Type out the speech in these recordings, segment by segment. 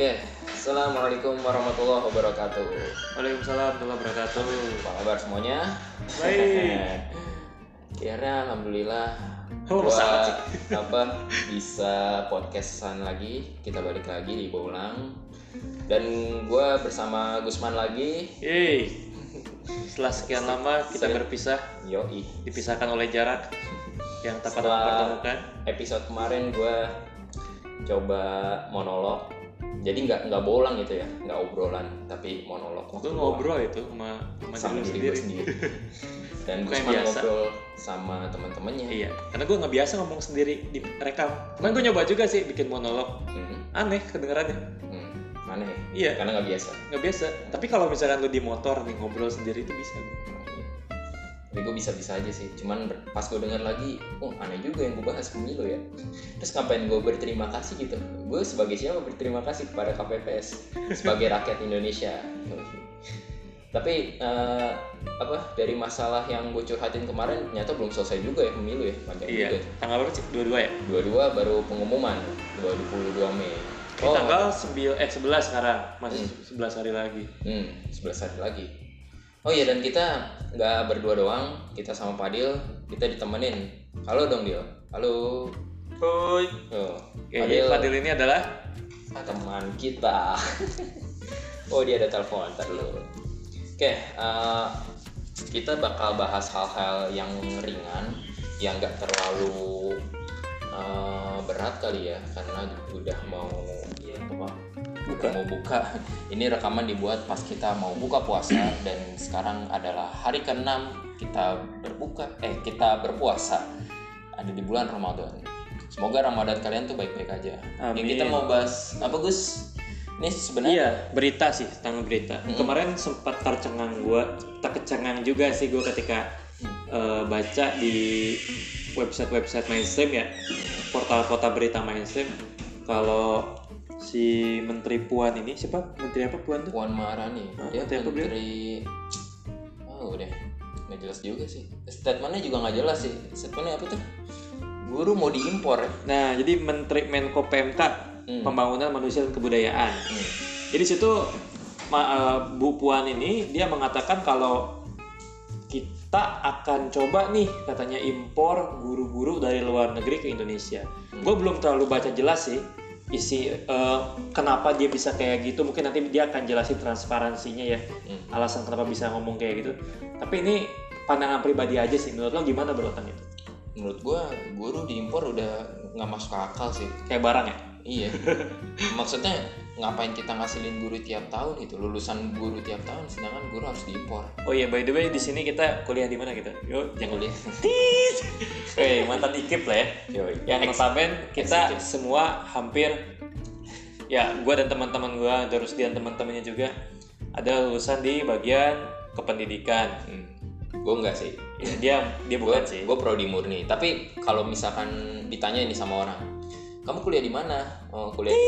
Oke, Assalamualaikum warahmatullahi wabarakatuh. Waalaikumsalam warahmatullahi wabarakatuh. Apa kabar semuanya? Baik. Akhirnya alhamdulillah sangat bisa podcastan lagi. Kita balik lagi di Baulang. Dan gua bersama Gusman lagi. Yeay. Setelah sekian lama kita berpisah. Yoi. Dipisahkan oleh jarak yang tak pernah mempertemukan. Episode kemarin gua coba monolog. Jadi nggak bolang gitu ya, nggak obrolan, tapi monolog. Gue ngobrol itu sama diri gue sendiri. Dan gue ngobrol sama teman-temannya. Iya, karena gue nggak biasa ngomong sendiri di rekam. Kemarin gue nyoba juga sih bikin monolog. Aneh kedengarannya. Aneh. Iya. Karena nggak biasa. Nggak biasa. Tapi kalau misalkan lu di motor nih ngobrol sendiri itu bisa. Tapi gue bisa-bisa aja sih, cuman pas gue denger lagi, aneh juga yang gue bahas pemilu ya. Terus ngapain gue berterima kasih gitu? Gue sebagai siapa berterima kasih kepada KPPS sebagai rakyat Indonesia. Tapi dari masalah yang gue curhatin kemarin ternyata belum selesai juga ya pemilu ya. Iya. Juga. Tanggal berapa sih? 22 ya? 22 baru pengumuman 22 Mei. Tanggal 11 sekarang, masih 11 hari lagi. 11 hari lagi. Oh iya, dan kita nggak berdua doang, kita sama Fadil, kita ditemenin. Halo dong Dil. Halo. Hoi. Fadil ini adalah teman kita. Oh, dia ada telepon, ntar dulu. Oke, kita bakal bahas hal-hal yang ringan, yang nggak terlalu berat kali ya, karena udah mau buka. Ini rekaman dibuat pas kita mau buka puasa dan sekarang adalah hari ke-6 kita berpuasa. Ada di bulan Ramadan. Semoga Ramadan kalian tuh baik-baik aja. Amin. Kita mau bahas apa, Gus? Ini sebenarnya berita sih, tentang berita. Kemarin sempat tercengang juga sih gue ketika baca di website mainstream ya, portal-portal berita mainstream, kalau si Menteri Puan ini, siapa? Menteri apa Puan tuh? Puan Maharani. Dia menteri udah nggak jelas juga sih. Statementnya juga nggak jelas sih. Statementnya apa tuh? Guru mau diimpor ya? Nah, jadi Menteri Menko PMK, Pembangunan Manusia dan Kebudayaan. Jadi situ Bu Puan ini dia mengatakan kalau kita akan coba nih katanya impor guru-guru dari luar negeri ke Indonesia. Gue belum terlalu baca jelas sih isi kenapa dia bisa kayak gitu. Mungkin nanti dia akan jelasin transparansinya ya, alasan kenapa bisa ngomong kayak gitu. Tapi ini pandangan pribadi aja sih. Menurut lo gimana bro tentang itu? Menurut gua guru diimpor udah nggak masuk akal sih. Kayak barang ya? Iya. Maksudnya ngapain kita ngasilin guru tiap tahun itu, lulusan guru tiap tahun, sedangkan guru harus diimpor. Oh iya, by the way di sini kita kuliah di mana kita? Yuk, jangan kuliah. Mantan IKIP lah ya. Yang notabene kita semua hampir ya, gue dan teman-teman gue, terus dia dan teman-temannya juga ada lulusan di bagian kependidikan. Gue enggak sih. Ya, dia bukan sih. Gue prodi murni. Tapi kalau misalkan ditanya ini sama orang, kamu kuliah di mana? Oh, kuliah di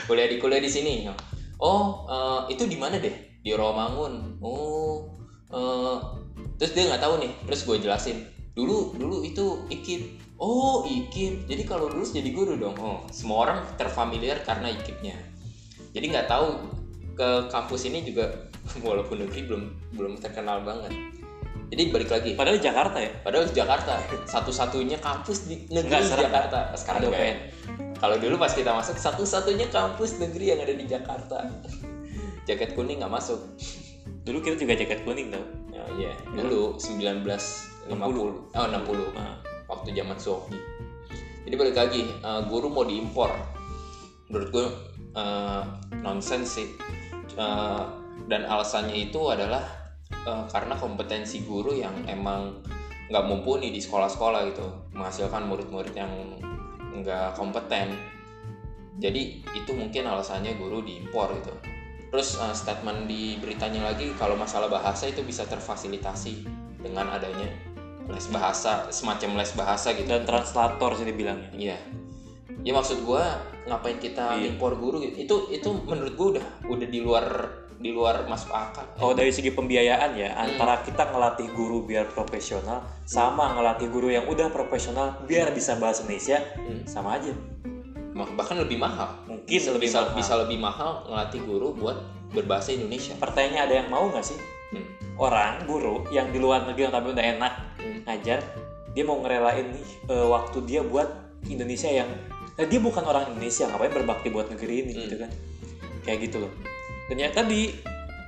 UNJ. Kuliah di sini. Itu di mana deh? Di Rawamangun. Terus dia nggak tahu nih. Terus gue jelasin. Dulu itu IKIP. Oh, IKIP. Jadi kalau lulus jadi guru dong. Semua orang terfamiliar karena IKIP-nya. Jadi nggak tahu ke kampus ini juga walaupun negeri belum terkenal banget. Jadi balik lagi. Padahal Jakarta ya? Padahal Jakarta. Satu-satunya kampus di negeri di Jakarta. Sekarang enggak. Kalau dulu pas kita masuk, satu-satunya kampus negeri yang ada di Jakarta. Jaket kuning nggak masuk. Dulu kita juga jaket kuning tau? Oh iya. Dulu 1950. 60. Waktu zaman Soeharto. Jadi balik lagi, guru mau diimpor. Menurut gue nonsens sih. Dan alasannya itu adalah karena kompetensi guru yang emang nggak mumpuni di sekolah-sekolah gitu, menghasilkan murid-murid yang nggak kompeten. Jadi itu mungkin alasannya guru diimpor gitu. Terus statement di beritanya lagi kalau masalah bahasa itu bisa terfasilitasi dengan adanya les bahasa, semacam les bahasa gitu. Dan translator sih dibilangnya. Iya. Ya maksud gue ngapain kita impor guru gitu? Itu menurut gue udah di luar masuk akal. Kalau dari segi pembiayaan ya, antara kita ngelatih guru biar profesional sama ngelatih guru yang udah profesional biar bisa bahasa Indonesia, sama aja. Bahkan lebih mahal. mungkin bisa lebih mahal ngelatih guru buat berbahasa Indonesia. Pertanyaannya, ada yang mau nggak sih orang guru yang di luar negeri yang tapi udah enak ngajar, dia mau ngerelain nih waktu dia buat Indonesia yang dia bukan orang Indonesia, ngapain berbakti buat negeri ini gitu kan, kayak gitu loh. Ternyata di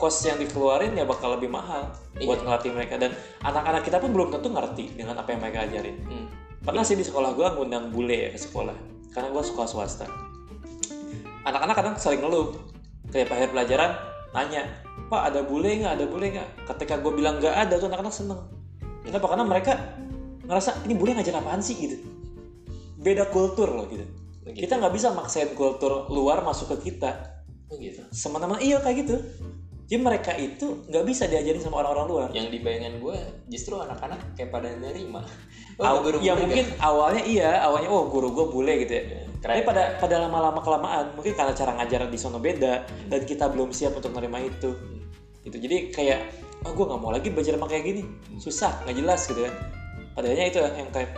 cost yang dikeluarin ya bakal lebih mahal buat ngelatih mereka, dan anak-anak kita pun belum tentu ngerti dengan apa yang mereka ajarin. Pernah sih di sekolah gue ngundang bule ya ke sekolah, karena gue sekolah swasta. Anak-anak kadang sering ngeluh, kayak akhir pelajaran nanya, Pak ada bule nggak? Ketika gue bilang nggak ada tuh anak-anak seneng. Kenapa? Karena mereka ngerasa ini bule ngajar apaan sih gitu. Beda kultur loh gitu. Kita nggak bisa maksain kultur luar masuk ke kita. Gitu. Semena-mena iya kayak gitu. Jadi mereka itu nggak bisa diajarin sama orang-orang luar. Yang di bayangan gue justru anak-anak kayak pada nerima. Ya mungkin awalnya guru gue bule gitu ya. Tapi pada lama-lama kelamaan mungkin karena cara ngajar di sono beda dan kita belum siap untuk menerima itu. Itu jadi kayak gue nggak mau lagi belajar sama kayak gini, susah nggak jelas gitu kan. Padahalnya itu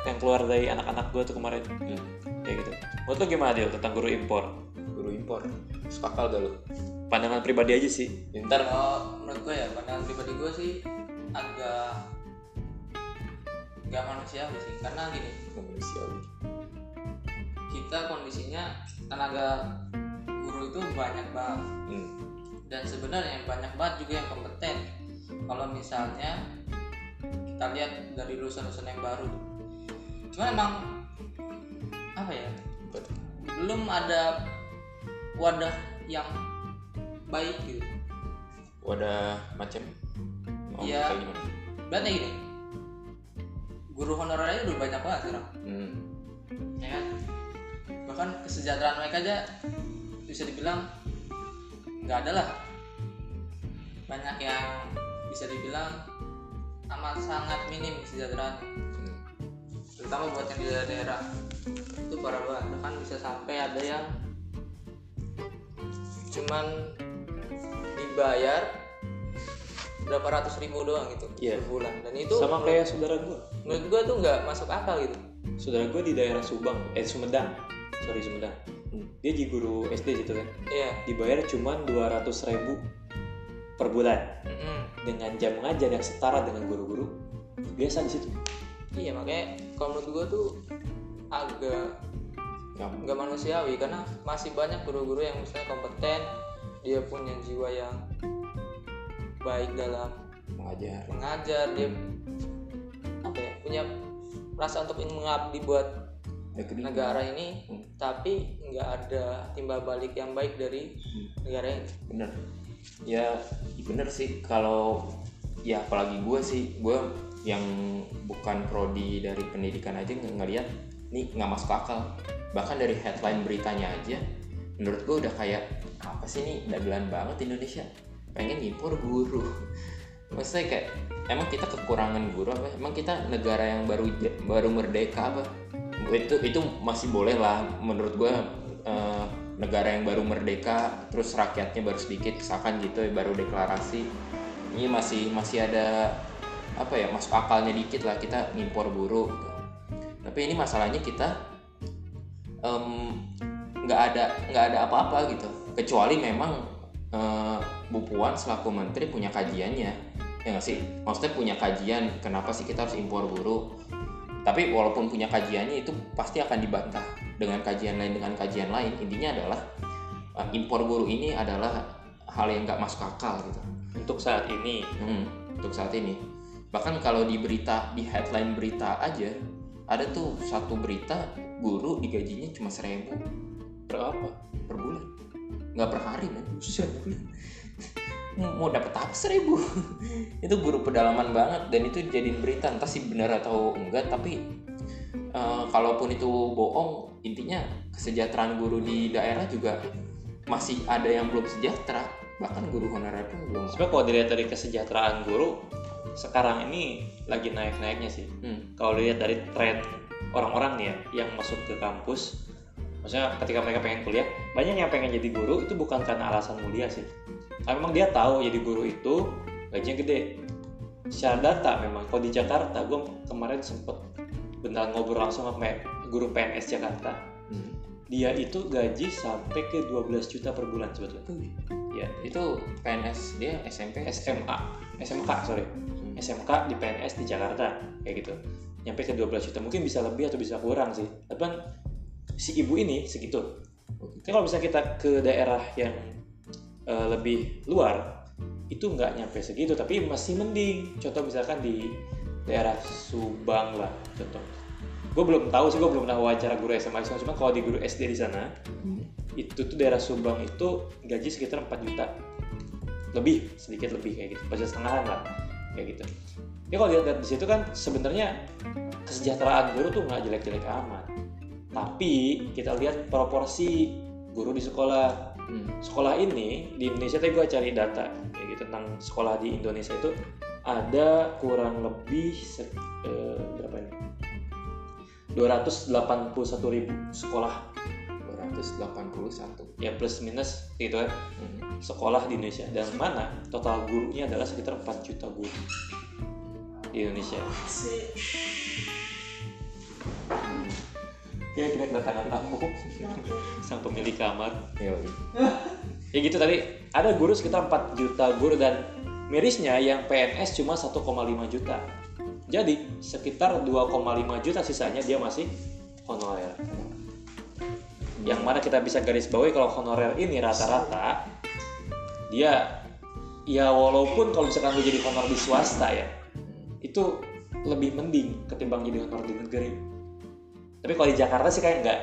yang keluar dari anak-anak gue tuh kemarin. Kayak gitu. Menurut lo gimana dia tentang guru impor? Guru impor, sekakal gak lo? Pandangan pribadi aja sih. Ntar menurut gue ya, pandangan pribadi gue sih agak gak manusiawi sih, karena gini, kita kondisinya tenaga guru itu banyak banget, dan sebenarnya banyak banget juga yang kompeten. Kalau misalnya kita lihat dari lulusan-lulusan yang baru, cuman emang apa ya, belum ada wadah yang baik gitu. Wadah macam? Iya. Berarti gini, guru honorer aja udah banyak banget sekarang. Ya kan? Bahkan kesejahteraan mereka aja bisa dibilang nggak ada lah. Banyak yang bisa dibilang amat sangat minim kesejahteraan. Terutama buat yang di daerah itu parah banget. Bahkan bisa sampai ada yang cuman dibayar berapa ratus ribu doang gitu per bulan, dan itu sama kayak saudara gue. Menurut gue tuh nggak masuk akal gitu. Saudara gue di daerah Sumedang. Dia jadi guru SD gitu kan. Iya. Dibayar cuman 200.000 per bulan. Dengan jam ngajar yang setara dengan guru-guru biasa di situ. Iya, makanya kalau menurut gue tuh agak nggak manusiawi, karena masih banyak guru-guru yang misalnya kompeten, dia punya jiwa yang baik dalam mengajar, dia punya rasa untuk ingin mengabdi buat negara ini, tapi nggak ada timbal balik yang baik dari negara ini. Bener ya, bener sih. Kalau ya apalagi gue yang bukan prodi dari pendidikan aja ngelihat nih nggak masuk akal. Bahkan dari headline beritanya aja menurut gue udah kayak apa sih nih, dagelan banget Indonesia pengen impor guru. Maksudnya kayak emang kita kekurangan guru apa? Emang kita negara yang baru merdeka apa? Itu masih boleh lah menurut gue, negara yang baru merdeka terus rakyatnya baru sedikit misalkan gitu ya, baru deklarasi. Ini masih ada apa ya, masuk akalnya dikit lah kita ngimpor guru gitu. Tapi ini masalahnya kita nggak ada apa-apa gitu, kecuali memang Bu Puan selaku menteri punya kajiannya, ya nggak sih? Maksudnya punya kajian kenapa sih kita harus impor guru. Tapi walaupun punya kajiannya itu pasti akan dibantah dengan kajian lain. Intinya adalah impor guru ini adalah hal yang nggak masuk akal gitu untuk saat ini. Bahkan kalau di berita, di headline berita aja ada tuh satu berita guru digajinya cuma 1.000 per bulan, nggak per hari man. Mau dapat apa 1.000? Itu guru pedalaman banget, dan itu jadiin berita, entah sih benar atau enggak. Tapi kalaupun itu bohong, intinya kesejahteraan guru di daerah juga masih ada yang belum sejahtera. Bahkan guru honorer pun belum. Sebenarnya kalau dilihat dari kesejahteraan guru sekarang ini lagi naik-naiknya sih. Kalau dilihat dari tren orang-orang nih ya yang masuk ke kampus, maksudnya ketika mereka pengen kuliah, banyak yang pengen jadi guru itu bukan karena alasan mulia sih. Tapi memang dia tahu jadi guru itu gajinya gede. Secara data memang kalau di Jakarta, gue kemarin sempet beneran ngobrol langsung sama guru PNS Jakarta. dia itu gaji sampai ke 12 juta per bulan sebetulnya. Ya, itu PNS dia SMP, SMK di PNS di Jakarta kayak gitu. Nyampe ke 12 juta, mungkin bisa lebih atau bisa kurang sih. Tapi kan si ibu ini segitu. Kalau misalnya kita ke daerah yang lebih luar, itu nggak nyampe segitu, tapi masih mending. Contoh misalkan di daerah Subang lah, contoh. Gue belum tahu sih, gue belum pernah wawancara guru SMA di sana. Cuma kalau di guru SD di sana, itu tuh daerah Subang itu gaji sekitar 4 juta. Sedikit lebih kayak gitu. 4,5 lah kayak gitu. Ya kalau lihat di situ kan sebenarnya kesejahteraan guru tuh nggak jelek-jelek amat. Tapi kita lihat proporsi guru di sekolah. Sekolah ini di Indonesia, tadi gue cari data kayak gitu tentang sekolah di Indonesia itu ada kurang lebih berapa ini? 281.000 sekolah. 281 ya plus minus gitu kan. Sekolah di Indonesia, dan mana total gurunya adalah sekitar 4 juta guru di Indonesia. Ya kita kedatangan tamu sang pemilik kamar. Ya gitu, tadi ada guru sekitar 4 juta guru, dan mirisnya yang PNS cuma 1,5 juta. Jadi sekitar 2,5 juta sisanya dia masih honorer. Yang mana kita bisa garis bawahi kalau honorer ini rata-rata dia ya walaupun kalau misalkan lu jadi honor di swasta ya itu lebih mending ketimbang jadi honor di negeri. Tapi kalau di Jakarta sih kayak enggak.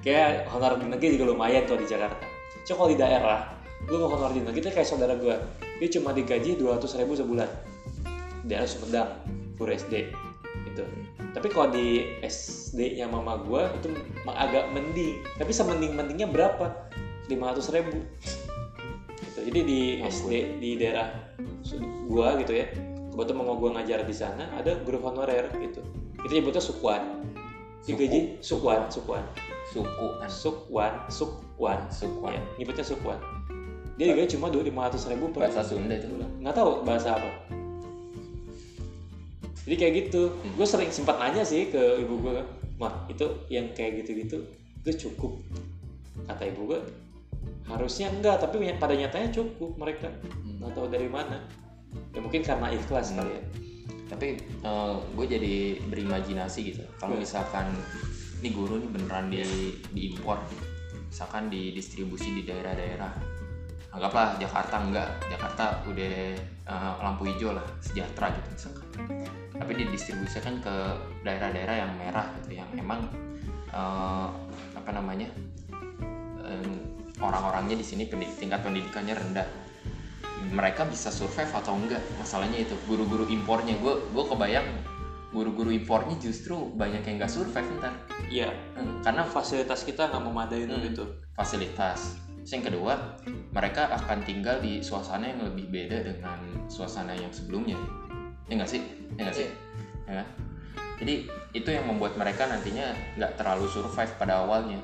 Kayak honor di negeri juga lumayan kalau di Jakarta. Cuma kalau di daerah, gue mau honor di negeri itu kayak saudara gue. Dia cuma digaji 200.000 sebulan. Daerah Sumedang, guru SD gitu. Tapi kalau di SD-nya mama gue itu agak mending. Tapi semending-mendingnya berapa? 500.000. Gitu. Jadi di SD di daerah gue gitu ya. Kebetulan mama gue ngajar di sana, ada guru honorer gitu. Itu nyebutnya Sukwan. Digaji Sukwan. Ya, nyebutnya Sukwan. Dia digaji cuma 500.000 per bahasa Sunda itu. Nggak tahu bahasa apa. Jadi kayak gitu. Gue sering sempat nanya sih ke ibu gue, "Mah, itu yang kayak gitu-gitu itu cukup?" Kata ibu gue, "Harusnya enggak, tapi pada nyatanya cukup mereka." Nggak tahu dari mana. Ya mungkin karena ikhlas kali ya. Tapi gue jadi berimajinasi gitu. Kalau misalkan ini guru nih beneran diimpor, misalkan didistribusi di daerah-daerah. Anggaplah Jakarta enggak, Jakarta udah lampu hijau lah, sejahtera gitu misalkan. Tapi didistribusikan ke daerah-daerah yang merah gitu, yang emang orang-orangnya di sini tingkat pendidikannya rendah. Mereka bisa survive atau enggak, masalahnya itu guru-guru impornya. Gue kebayang guru-guru impornya justru banyak yang nggak survive ntar. Iya, karena fasilitas kita nggak memadai gitu. Fasilitas. Terus yang kedua, mereka akan tinggal di suasana yang lebih beda dengan suasana yang sebelumnya. Ya nggak sih? Ya. Jadi itu yang membuat mereka nantinya nggak terlalu survive pada awalnya.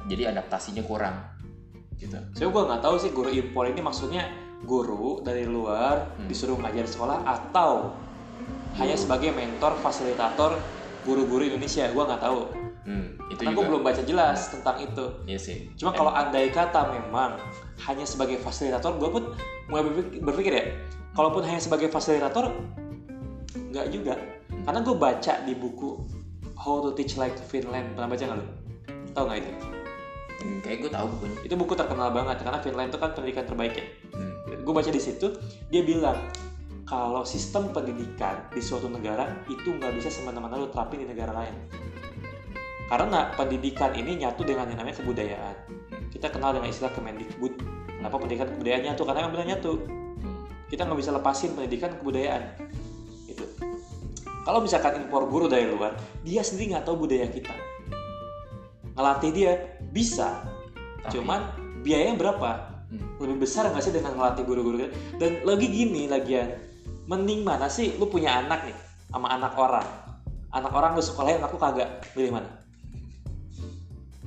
Jadi adaptasinya kurang. Gitu. Saya gue nggak tahu sih guru impor ini maksudnya guru dari luar disuruh ngajar di sekolah atau hanya sebagai mentor fasilitator guru-guru Indonesia. Gue nggak tahu. Karena gue belum baca jelas tentang itu. Iya sih. Cuma kalau andai kata memang hanya sebagai fasilitator, gue pun mulai berpikir ya, kalaupun hanya sebagai fasilitator, nggak juga. Karena gue baca di buku How to Teach Like Finland, pernah baca nggak lo? Tahu nggak itu? Kayak gue tahu bukunya. Itu buku terkenal banget karena Finland itu kan pendidikan terbaik ya. Gue baca di situ, dia bilang kalau sistem pendidikan di suatu negara itu nggak bisa semena-mena lo terapin di negara lain. Karena pendidikan ini nyatu dengan yang namanya kebudayaan. Kita kenal dengan istilah Kemendikbud. Kenapa pendidikan kebudayaan nyatu? Karena yang benar nyatu. Kita nggak bisa lepasin pendidikan kebudayaan. Gitu. Kalau misalkan impor guru dari luar, dia sendiri nggak tahu budaya kita. Ngelatih dia bisa, cuman biayanya berapa? Lebih besar nggak sih dengan ngelatih guru-guru kita? Dan lagian, mending mana sih lu punya anak nih sama anak orang lu sekolahin, anak lu kagak, pilih mana?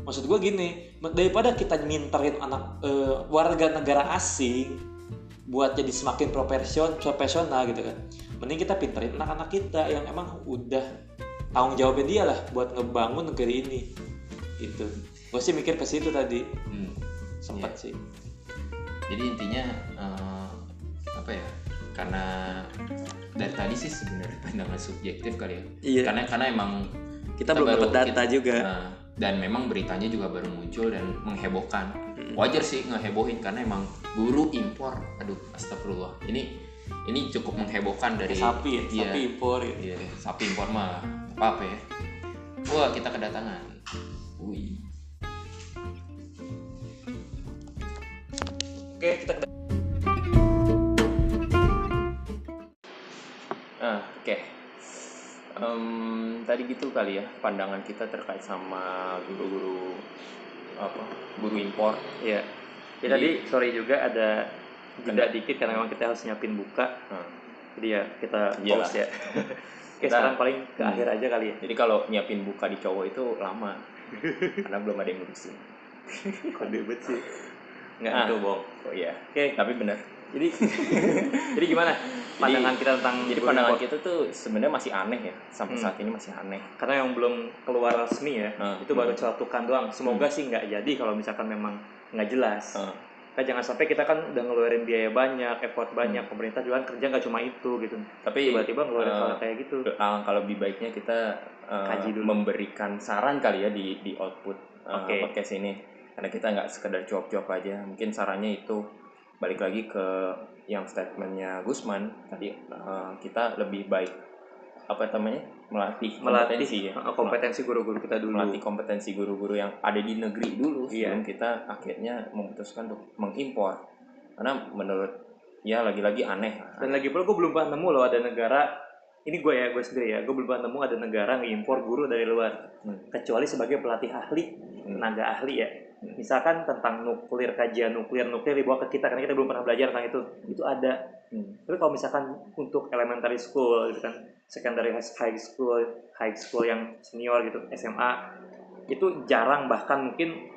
Maksud gue gini, daripada kita minterin anak warga negara asing buat jadi semakin profesional gitu kan, mending kita pinterin anak-anak kita yang emang udah tanggung jawabnya dia lah buat ngebangun negeri ini gitu. Gue sih mikir ke situ tadi. Sempat sih. Jadi intinya apa ya? Karena dari tadi sih sebenarnya pandangan subjektif kali ya. Iya. Karena emang kita belum dapat data juga. Dan memang beritanya juga baru muncul dan menghebohkan. Wajar sih ngehebohin karena emang guru impor. Aduh, astagfirullah. Ini cukup menghebohkan dari sapi impor. Iya, sapi impor mah apa ya? Wah, kita kedatangan. Wih. Oke, kita Oke. Tadi gitu kali ya pandangan kita terkait sama guru impor. Iya. Ya tadi sorry juga ada jeda dikit karena memang kita harus nyiapin buka. Jadi ya kita pause ya. Oke, sekarang paling ke akhir aja kali ya. Jadi kalau nyiapin buka di cowok itu lama. Karena belum ada yang ngurusin. Kode bet sih. Enggak itu bohong. Oh iya. Oke, tapi benar. Jadi gimana pandangan kita tentang pandangan kita tuh sebenarnya masih aneh ya, sampai saat ini masih aneh karena yang belum keluar resmi ya. Itu baru celatukan doang. Semoga sih nggak jadi kalau misalkan memang nggak jelas. Jangan sampai kita kan udah ngeluarin biaya banyak, effort banyak, pemerintah juga kerja nggak cuma itu gitu. Tapi tiba-tiba ngeluarin hal kayak gitu. Kalau lebih baiknya kita kaji dulu, memberikan saran kali ya di output podcast ini, karena kita nggak sekedar cuap-cuap aja. Mungkin sarannya itu balik lagi ke yang statementnya Gusman tadi, kita lebih baik melatih kompetensi guru-guru kita dulu, melatih kompetensi guru-guru yang ada di negeri dulu sebelum kita akhirnya memutuskan untuk mengimpor. Karena menurut lagi-lagi aneh. Dan lagi pula gue belum pernah nemu loh ada negara, ini gue sendiri ya, gue belum pernah nemu ada negara ngimpor guru dari luar, kecuali sebagai pelatih ahli, tenaga ahli ya. Misalkan tentang kajian nuklir dibawa ke kita karena kita belum pernah belajar tentang itu ada. Tapi kalau misalkan untuk elementary school gitu kan, secondary high school yang senior gitu, SMA itu jarang, bahkan mungkin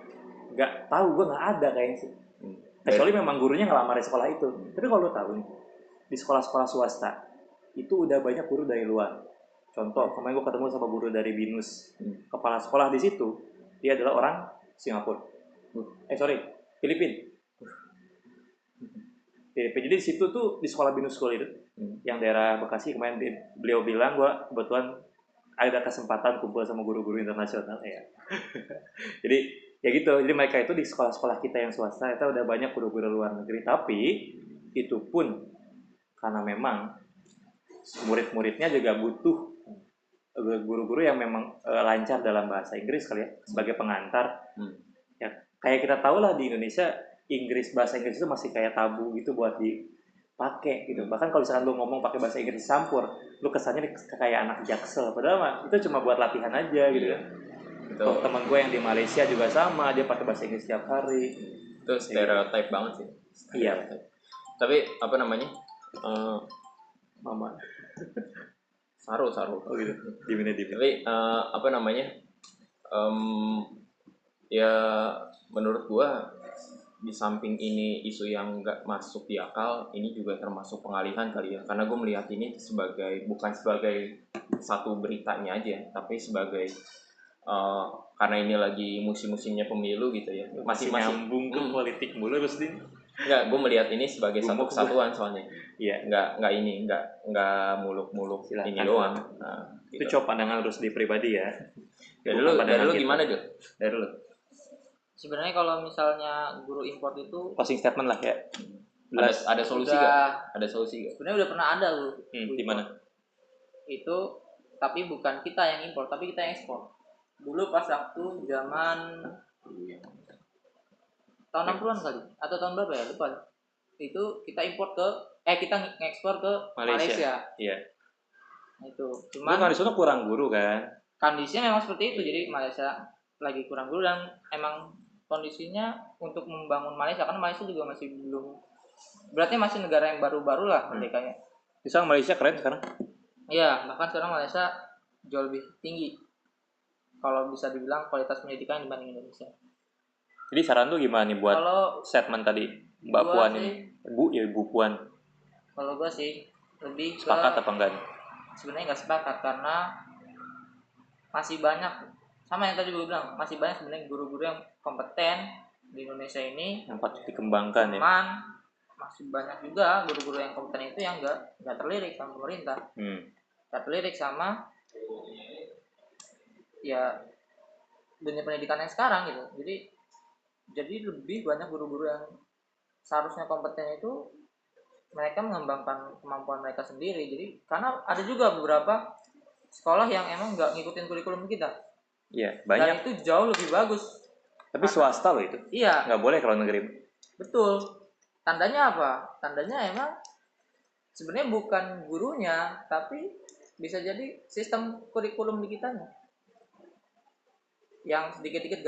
nggak tahu, gue nggak ada kayaknya sih. Kecuali memang gurunya ngelamar di sekolah itu. Tapi kalau lo tahu nih, di sekolah-sekolah swasta itu udah banyak guru dari luar. Contoh, kemarin gue ketemu sama guru dari BINUS, kepala sekolah di situ dia adalah orang Singapura. Filipina. Jadi di situ tuh di sekolah BINUS School itu, yang daerah Bekasi, kemarin beliau bilang, gue kebetulan ada kesempatan kumpul sama guru-guru internasional ya. Jadi ya gitu. Jadi mereka itu di sekolah-sekolah kita yang swasta itu udah banyak guru-guru luar negeri. Tapi itu pun karena memang murid-muridnya juga butuh guru-guru yang memang lancar dalam bahasa Inggris kali ya, sebagai pengantar. Ya kayak kita tahu lah di Indonesia bahasa Inggris itu masih kayak tabu gitu buat dipakai gitu. Bahkan kalau misalkan lu ngomong pakai bahasa Inggris campur, lu kesannya kayak anak jaksel, padahal mah itu cuma buat latihan aja gitu kan. Teman gue yang di Malaysia juga sama, dia pakai bahasa Inggris setiap hari. Itu stereotype banget sih. Iya. Tapi apa namanya? Mama. Saru. Oh gitu. Dimana. Tapi apa namanya? Ya menurut gua di samping ini isu yang nggak masuk di akal, ini juga termasuk pengalihan kali ya. Karena gue melihat ini bukan sebagai satu beritanya aja, tapi sebagai karena ini lagi musim-musimnya pemilu gitu ya. Masih nyambung ke politik mulu terus nih. Enggak, gue melihat ini sebagai satu kesatuan soalnya. Iya. Enggak muluk-muluk ini doang. Nah, gitu. Itu coba pandangan lu sendiri pribadi ya. Dari lu gimana, Jo? Dari lu. Sebenarnya kalau misalnya guru import itu closing statement lah ya. Ada solusi nggak? Ada solusi nggak? Sebenarnya udah pernah ada loh. Di mana? Itu tapi bukan kita yang impor, tapi kita yang ekspor. Dulu pas waktu zaman tahun 60-an kali atau tahun berapa ya, lupa. Itu kita kita ngekspor ke Malaysia. Iya. Itu. Cuman kan di sana kurang guru kan. Kondisinya memang seperti itu. Jadi Malaysia lagi kurang guru dan emang kondisinya untuk membangun Malaysia, karena Malaysia juga masih belum, berarti masih negara yang baru-baru lah merdekanya. Bisa Malaysia keren sekarang? Iya, bahkan sekarang Malaysia jauh lebih tinggi kalau bisa dibilang kualitas pendidikan dibanding Indonesia. Jadi saran tuh gimana nih buat statement tadi Mbak Puan ini? Bu Puan. Kalau gua sih lebih sepakat apa enggak nih? Sebenarnya nggak sepakat karena masih banyak sama yang tadi gue bilang, masih banyak sebenarnya guru-guru yang kompeten di Indonesia ini, yang patut dikembangkan ya. Cuman masih banyak juga guru-guru yang kompeten itu yang nggak terlirik sama pemerintah, nggak terlirik sama ya dunia pendidikan yang sekarang gitu. Jadi lebih banyak guru-guru yang seharusnya kompeten itu mereka mengembangkan kemampuan mereka sendiri. Jadi karena ada juga beberapa sekolah yang emang nggak ngikutin kurikulum kita. Iya, banyak. Dan itu jauh lebih bagus. Tapi swasta loh itu. Iya. Nggak boleh kalau negeri. Betul. Tandanya apa? Tandanya emang sebenarnya bukan gurunya, tapi bisa jadi sistem kurikulum di kitanya yang sedikit-sedikit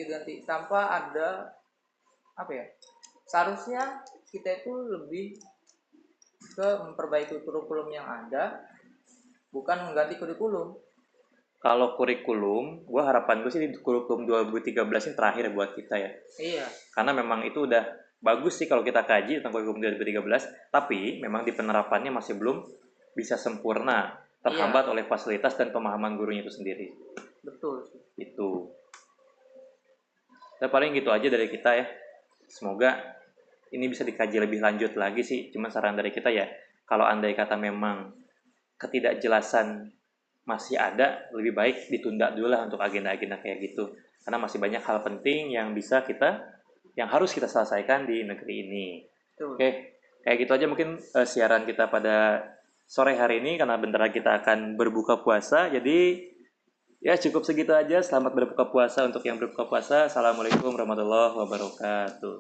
ganti tanpa ada apa ya? Seharusnya kita itu lebih ke memperbaiki kurikulum yang ada, bukan mengganti kurikulum. Kalau kurikulum, harapan gue sih di kurikulum 2013 ini terakhir buat kita ya. Iya. Karena memang itu udah bagus sih kalau kita kaji tentang kurikulum 2013, tapi memang di penerapannya masih belum bisa sempurna, terhambat oleh fasilitas dan pemahaman gurunya itu sendiri. Betul. Itu. Dan paling gitu aja dari kita ya. Semoga ini bisa dikaji lebih lanjut lagi sih. Cuman saran dari kita ya, kalau andai kata memang ketidakjelasan masih ada, lebih baik ditunda dulu lah untuk agenda-agenda kayak gitu. Karena masih banyak hal penting yang harus kita selesaikan di negeri ini. Oke, kayak gitu aja mungkin siaran kita pada sore hari ini, karena bentar lagi kita akan berbuka puasa. Jadi ya cukup segitu aja. Selamat berbuka puasa untuk yang berbuka puasa. Assalamualaikum warahmatullahi wabarakatuh.